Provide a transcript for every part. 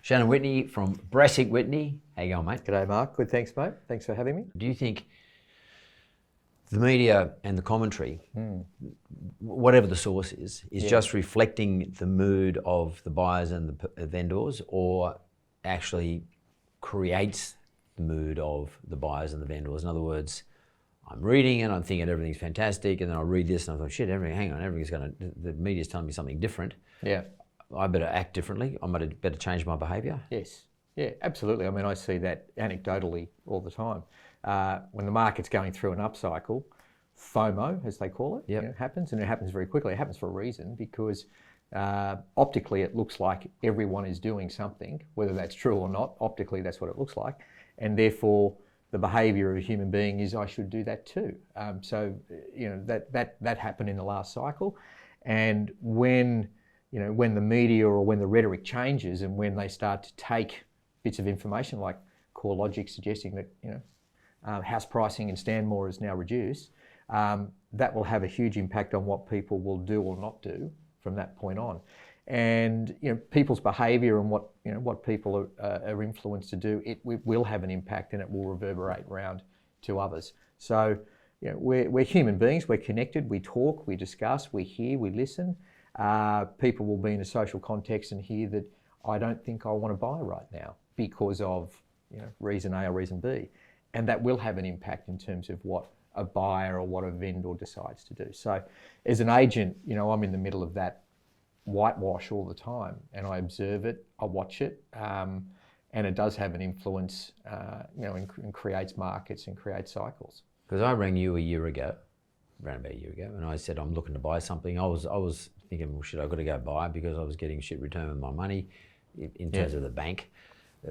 Shannan Whitney from Bouris Whitney. How you going, mate? G'day, Mark. Good, thanks, mate. Thanks for having me. Do you think the media and the commentary, whatever the source is just reflecting the mood of the buyers and the vendors, or actually creates the mood of the buyers and the vendors? In other words, I'm reading and I'm thinking everything's fantastic, and then I read this and I thought, shit, the media's telling me something different. Yeah. I better act differently. I might better change my behaviour. Yes. Yeah, absolutely. I mean, I see that anecdotally all the time. When the market's going through an upcycle, FOMO, as they call it, happens, and it happens very quickly. It happens for a reason, because optically it looks like everyone is doing something. Whether that's true or not, optically that's what it looks like. And therefore, the behaviour of a human being is, I should do that too. That happened in the last cycle. And when the media or when the rhetoric changes, and when they start to take bits of information like CoreLogic suggesting that house pricing in Stanmore is now reduced, that will have a huge impact on what people will do or not do from that point on. And people's behaviour and what people are influenced to do, it will have an impact, and it will reverberate around to others. So we're human beings. We're connected. We talk. We discuss. We hear. We listen. People will be in a social context and hear that I don't think I want to buy right now because of reason A or reason B, and that will have an impact in terms of what a buyer or what a vendor decides to do. So as an agent, I'm in the middle of that whitewash all the time, and I observe it, I watch it, and it does have an influence, and creates markets and creates cycles. Because I rang you around about a year ago, and I said I'm looking to buy something. I was thinking, well, shit, I've got to go buy, because I was getting shit return on my money in terms of the bank,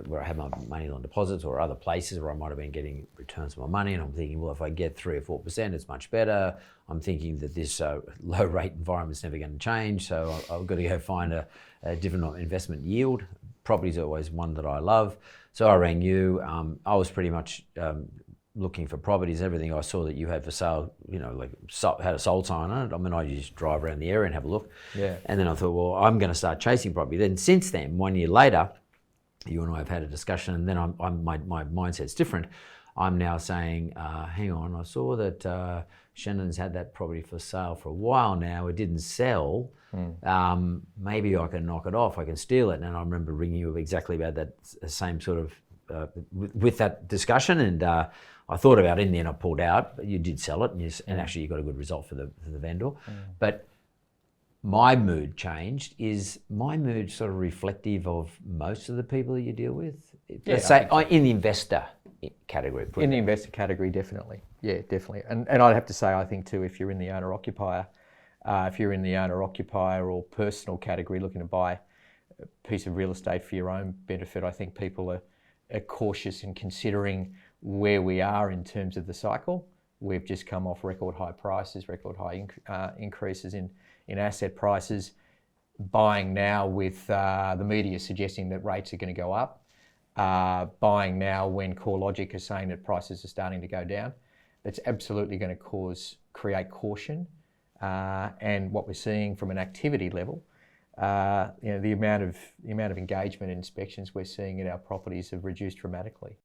where I have my money on deposits, or other places where I might have been getting returns on my money. And I'm thinking, well, if I get 3 or 4%, it's much better. I'm thinking that this low rate environment's never going to change, so I've got to go find a different investment yield. Property's always one that I love. So I rang you. I was pretty much looking for properties. Everything I saw that you had for sale, had a sold sign on it. I mean, I just drive around the area and have a look. Yeah. And then I thought, well, I'm going to start chasing property. Then since then, 1 year later, you and I have had a discussion, and then my mindset's different. I'm now saying, hang on, I saw that Shannan's had that property for sale for a while now. It didn't sell. Maybe I can knock it off. I can steal it. And I remember ringing you exactly about that same sort of, with that discussion. And I thought about it, and then I pulled out. But you did sell it, and actually you got a good result for the vendor. But my mood changed. Is my mood sort of reflective of most of the people that you deal with? Let's say in the investor category. In the investor category, definitely. Yeah, definitely. And I'd have to say, I think too, if you're in the owner-occupier, or personal category looking to buy a piece of real estate for your own benefit, I think people are cautious in considering where we are in terms of the cycle. We've just come off record high prices, record high increases in asset prices. Buying now with the media suggesting that rates are going to go up. Buying now when CoreLogic is saying that prices are starting to go down. That's absolutely going to create caution. And what we're seeing from an activity level, the amount of engagement and inspections we're seeing in our properties have reduced dramatically.